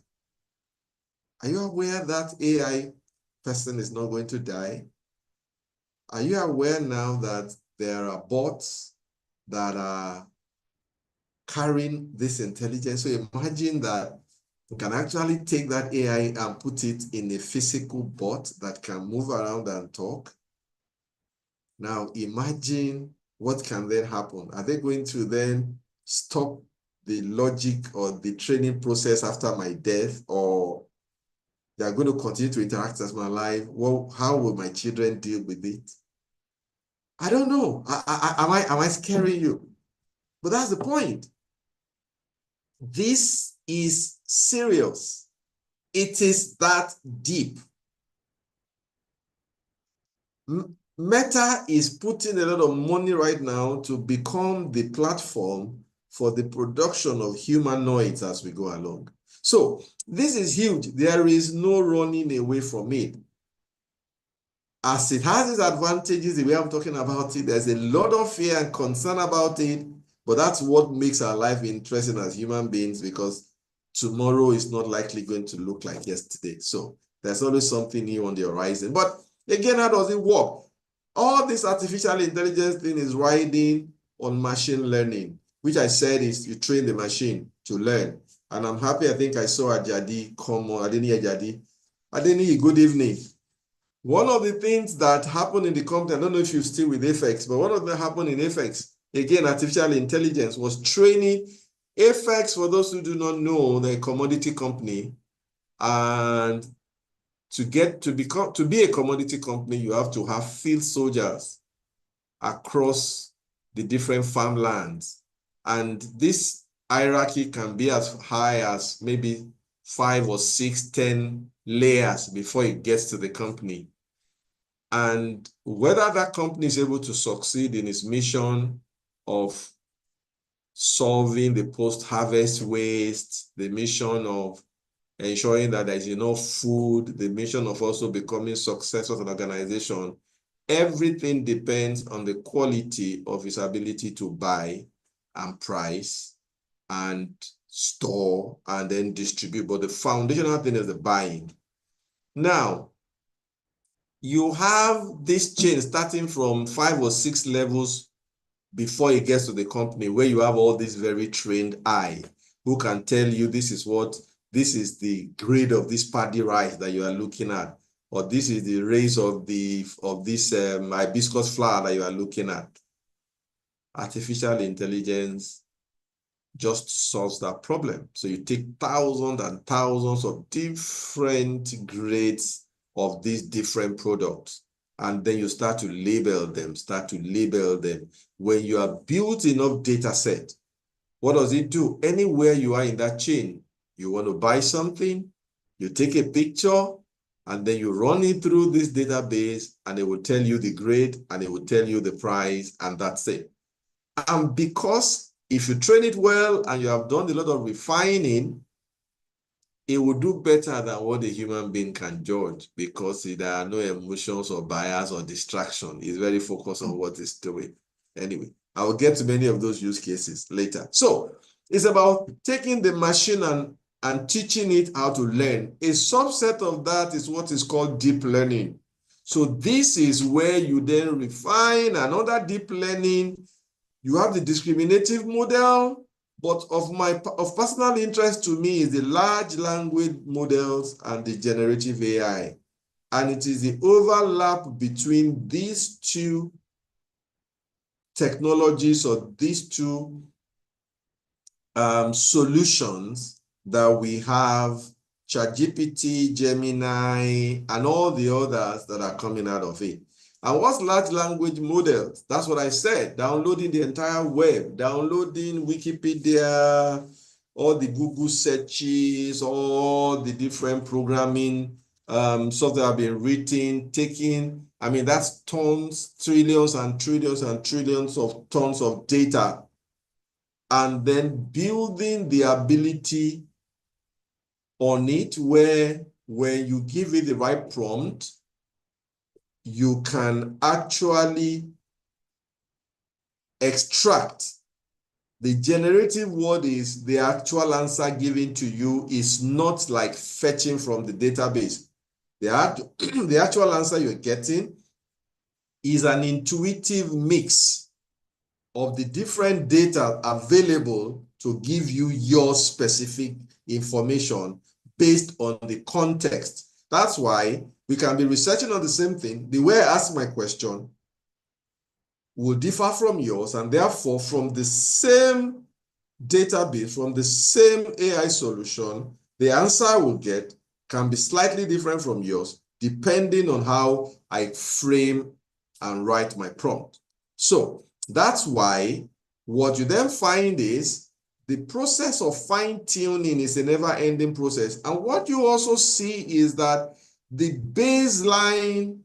Are you aware that AI person is not going to die? Are you aware now that there are bots that are carrying this intelligence? So imagine that we can actually take that AI and put it in a physical bot that can move around and talk. Now imagine what can then happen. Are they going to then stop the logic or the training process after my death, or they are going to continue to interact as my life? Well, how will my children deal with it? I don't know. Am I scaring you? But that's the point. This is serious. It is that deep. Meta is putting a lot of money right now to become the platform for the production of humanoids as we go along. So this is huge. There is no running away from it. As it has its advantages, the way I'm talking about it, there's a lot of fear and concern about it, but that's what makes our life interesting as human beings, because tomorrow is not likely going to look like yesterday. So there's always something new on the horizon. But again, how does it work? All this artificial intelligence thing is riding on machine learning, which I said is you train the machine to learn. And I'm happy, I think I saw Ajadi come on. Adeni Ajadi. Adeni, good evening. One of the things that happened in the company, I don't know if you're still with FX, but one of them happened in FX, again, artificial intelligence was training. FX, for those who do not know, they're a commodity company. And to be a commodity company, you have to have field soldiers across the different farmlands. And this hierarchy can be as high as maybe 5 or 6, 10 layers before it gets to the company. And whether that company is able to succeed in its mission of solving the post-harvest waste, the mission of ensuring that there's enough food, the mission of also becoming successful as an organization, everything depends on the quality of its ability to buy and price and store and then distribute. But the foundational thing is the buying. Now, you have this chain starting from 5 or 6 levels before it gets to the company, where you have all this very trained eye who can tell you this is the grade of this paddy rice that you are looking at, or this is the race of this hibiscus flower that you are looking at. Artificial intelligence just solves that problem. So you take thousands and thousands of different grades of these different products, and then you start to label them. When you have built enough data set, what does it do? Anywhere you are in that chain, you want to buy something, you take a picture, and then you run it through this database, and it will tell you the grade, and it will tell you the price, and that's it. And because if you train it well and you have done a lot of refining, it will do better than what a human being can judge, because there are no emotions or bias or distraction. It's very focused on what it's doing. Anyway, I will get to many of those use cases later. So it's about taking the machine and teaching it how to learn. A subset of that is what is called deep learning. So this is where you then refine another deep learning. You have the discriminative model, but of personal interest to me is the large language models and the generative AI. And it is the overlap between these two technologies, or these two solutions, that we have ChatGPT, Gemini, and all the others that are coming out of it. And what's large language models? That's what I said, downloading the entire web, downloading Wikipedia, all the Google searches, all the different programming software have been written, that's tons, trillions and trillions and trillions of tons of data. And then building the ability on it where when you give it the right prompt, you can actually extract. The generative word is the actual answer given to you, is not like fetching from the database. The actual answer you're getting is an intuitive mix of the different data available to give you your specific information based on the context. That's why we can be researching on the same thing. The way I ask my question will differ from yours, and therefore from the same database, from the same AI solution, the answer I will get can be slightly different from yours, depending on how I frame and write my prompt. So that's why what you then find is the process of fine-tuning is a never-ending process. And what you also see is that the baseline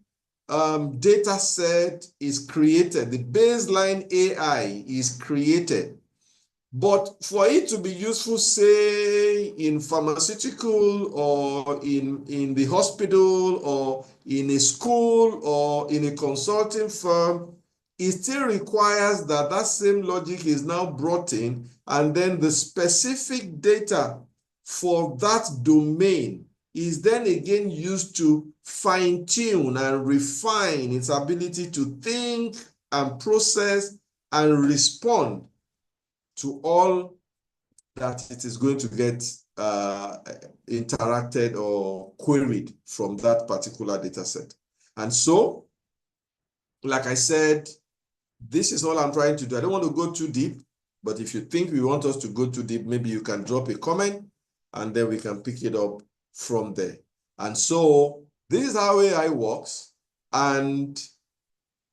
data set is created. The baseline AI is created. But for it to be useful, say, in pharmaceutical or in the hospital or in a school or in a consulting firm, it still requires that that same logic is now brought in, and then the specific data for that domain is then again used to fine-tune and refine its ability to think and process and respond to all that it is going to get interacted or queried from that particular data set. And so, like I said, this is all I'm trying to do. I don't want to go too deep, but if you think we want us to go too deep, maybe you can drop a comment and then we can pick it up from there. And so this is how AI works. And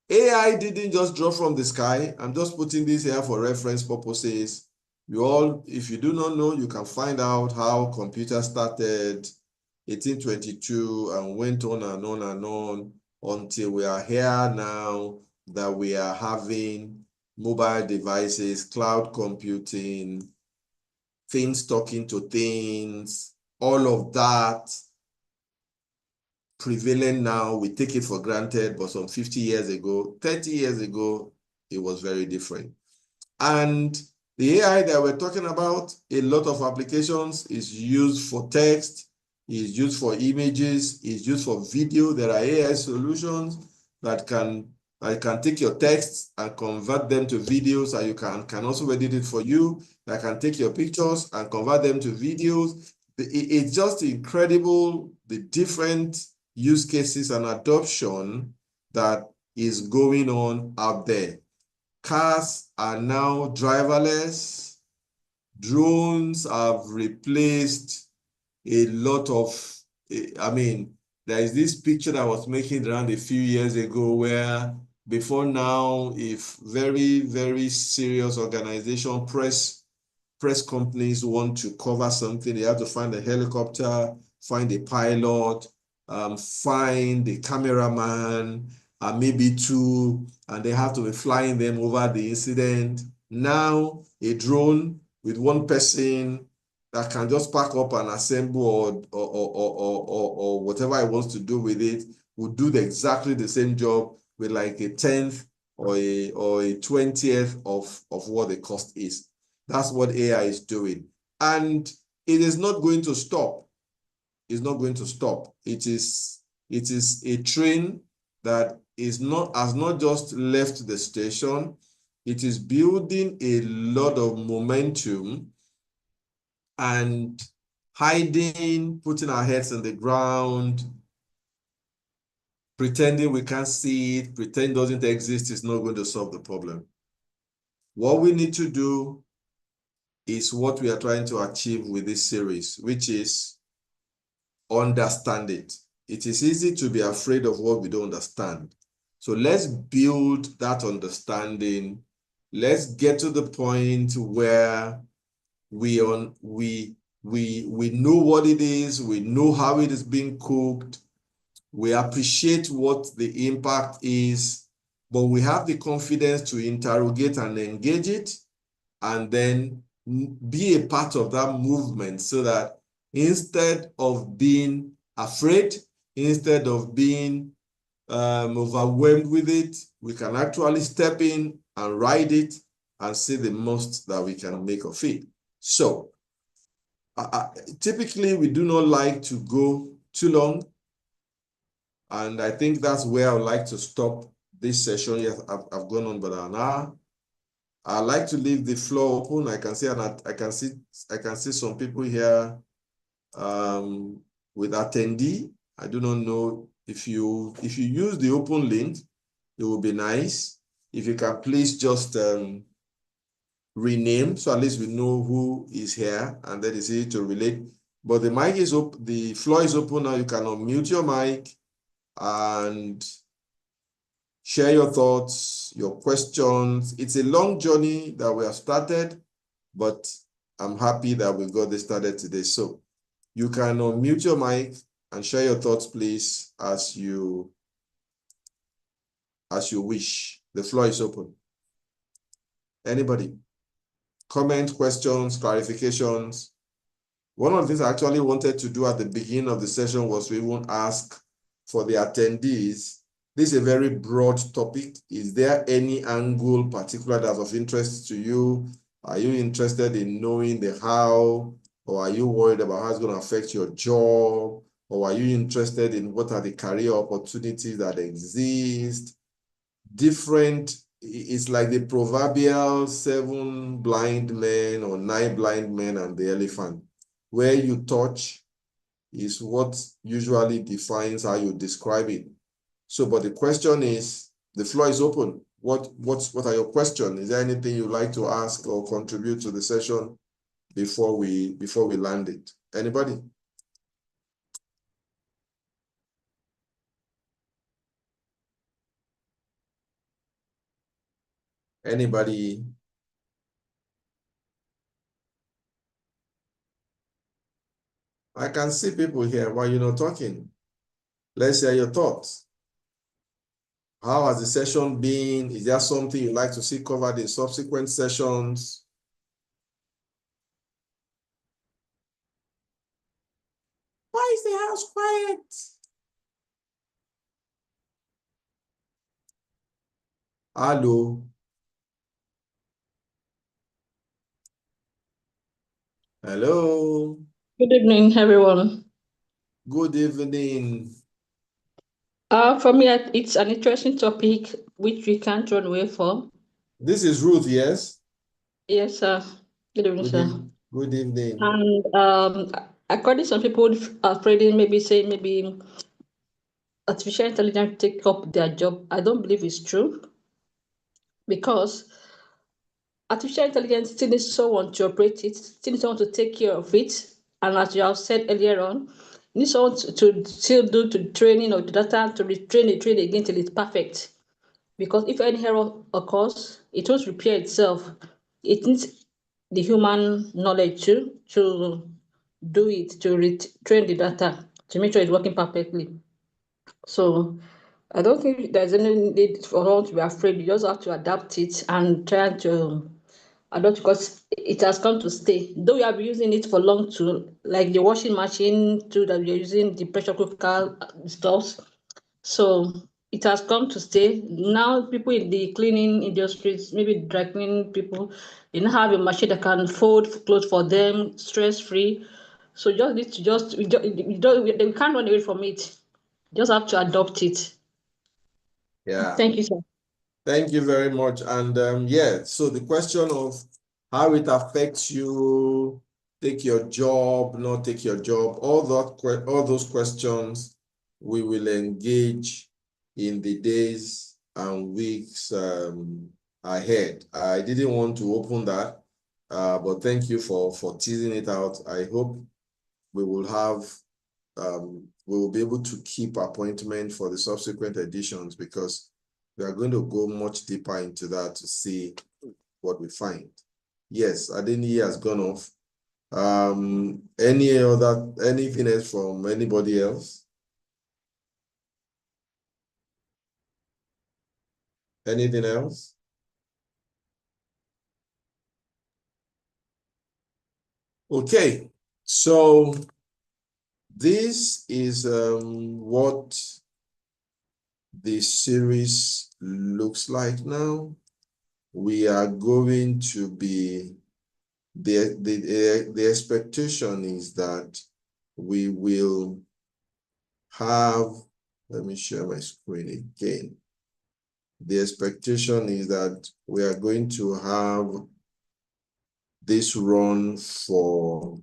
AI didn't just drop from the sky. I'm just putting this here for reference purposes. You all, if you do not know, you can find out how computers started 1822 and went on and on and on until we are here now, that we are having mobile devices, cloud computing, things talking to things, all of that prevalent now. We take it for granted, but some 50 years ago, 30 years ago, it was very different. And the AI that we're talking about, a lot of applications is used for text, is used for images, is used for video. There are AI solutions that can take your texts and convert them to videos, and you can also edit it for you. That can take your pictures and convert them to videos. It's just incredible, the different use cases and adoption that is going on out there. Cars are now driverless. Drones have replaced a lot of, I mean, there is this picture that was making around a few years ago where before now, if very, very serious organization, press companies want to cover something, they have to find a helicopter, find a pilot, find a cameraman, maybe two, and they have to be flying them over the incident. Now, a drone with one person that can just pack up and assemble or whatever he wants to do with it will do exactly the same job with like a 10th or a 20th of what the cost is. That's what AI is doing. And it is not going to stop. It's not going to stop. It is a train that has not just left the station. It is building a lot of momentum and hiding, putting our heads in the ground, pretending we can't see it, pretend it doesn't exist is not going to solve the problem. What we need to do is what we are trying to achieve with this series, which is understand it. It is easy to be afraid of what we don't understand. So let's build that understanding. Let's get to the point where we know what it is, we know how it is being cooked, we appreciate what the impact is, but we have the confidence to interrogate and engage it, and then be a part of that movement, so that instead of being afraid, instead of being overwhelmed with it, we can actually step in and ride it and see the most that we can make of it. So typically we do not like to go too long, and I think that's where I would like to stop this session. Yes, I've gone on about an hour. I like to leave the floor open. I can see some people here with attendee. I do not know if you use the open link, it will be nice if you can please just rename, so at least we know who is here, and then it's easy to relate. But the mic is open, the floor is open now. You can unmute your mic and share your thoughts, your questions. It's a long journey that we have started, but I'm happy that we got this started today. So you can unmute your mic and share your thoughts, please, as you wish. The floor is open. Anybody? Comment, questions, clarifications. One of the things I actually wanted to do at the beginning of the session was we even ask for the attendees. This is a very broad topic. Is there any angle particular that's of interest to you? Are you interested in knowing the how? Or are you worried about how it's going to affect your job? Or are you interested in what are the career opportunities that exist? Different, it's like the proverbial 7 blind men or 9 blind men and the elephant. Where you touch is what usually defines how you describe it. So, but the question is, the floor is open. What are your questions? Is there anything you'd like to ask or contribute to the session before we land it? Anybody? Anybody? I can see people here. Why you're not talking? Let's hear your thoughts. How has the session been? Is there something you'd like to see covered in subsequent sessions? Why is the house quiet? Hello. Hello. Good evening, everyone. Good evening. For me, it's an interesting topic which we can't run away from. This is Ruth, yes? Yes, sir. Good evening, sir. Good evening. And according to some people are afraid maybe saying maybe artificial intelligence take up their job. I don't believe it's true, because artificial intelligence still needs someone to operate it, still needs someone to take care of it. And as you have said earlier on, you need someone to still do the training of the data, to retrain it, train it again till it's perfect. Because if any error occurs, it won't repair itself. It needs the human knowledge to do it, to retrain the data, to make sure it's working perfectly. So I don't think there's any need for us to be afraid. You just have to adapt it and try to adopt, because it has come to stay. Though we have been using it for long too, like the washing machine too, that we are using, the pressure cooker stuff. So it has come to stay. Now people in the cleaning industries, maybe dry cleaning people, they now have a machine that can fold clothes for them stress-free. So just need to we can't run away from it. Just have to adopt it. Yeah. Thank you, sir. Thank you very much. And yeah, so the question of how it affects you, take your job, not take your job, all those questions we will engage in the days and weeks ahead. I didn't want to open that, but thank you for teasing it out. I hope we will have we will be able to keep appointment for the subsequent editions, because we are going to go much deeper into that to see what we find. Yes, Adeni has gone off. Anything else from anybody else? Anything else? Okay, so this is what the series looks like now. We are going to be, the expectation is that we will have, let me share my screen again. The expectation is that we are going to have this run for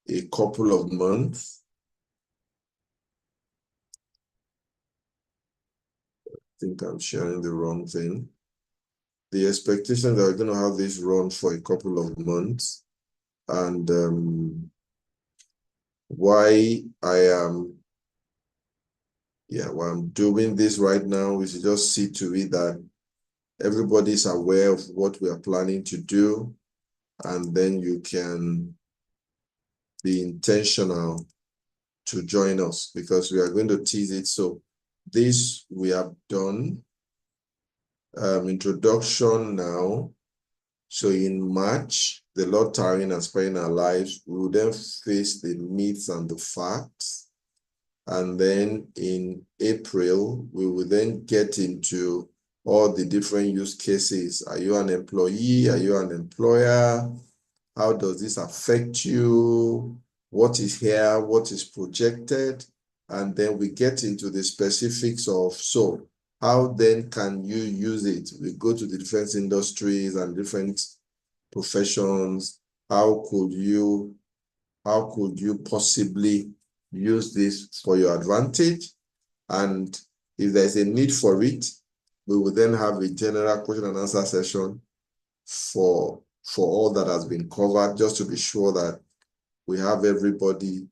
a couple of months. I think I'm sharing the wrong thing. The expectation that we're going to have this run for a couple of months. And why I'm doing this right now is to just see to it that everybody's aware of what we are planning to do, and then you can be intentional to join us, because we are going to tease it. So this we have done introduction now. So in March, the Lord tarrying and sparing our lives, we will then face the myths and the facts. And then in April, we will then get into all the different use cases. Are you an employee? Are you an employer? How does this affect you? What is here? What is projected? And then we get into the specifics of, so how then can you use it? We go to the different industries and different professions. How could you possibly use this for your advantage? And if there's a need for it, we will then have a general question and answer session for all that has been covered, just to be sure that we have everybody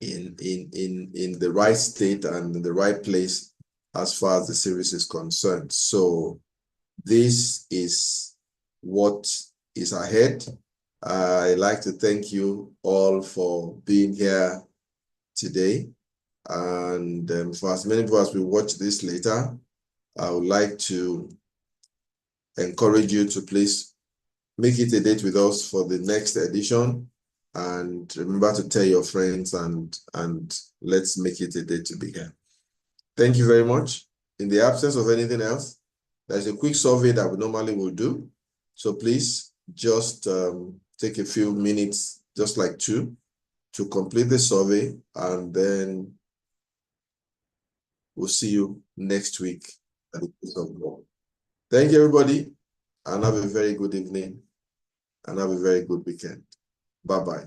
in the right state and in the right place as far as the series is concerned. So this is what is ahead. I'd like to thank you all for being here today. And for as many of us who watch this later, I would like to encourage you to please make it a date with us for the next edition. And remember to tell your friends, and let's make it a date to be here. Thank you very much. In the absence of anything else, there's a quick survey that we normally will do. So please just take a few minutes, just like 2, to complete the survey, and then we'll see you next week at the Peace of God. Thank you, everybody, and have a very good evening, and have a very good weekend. Bye-bye.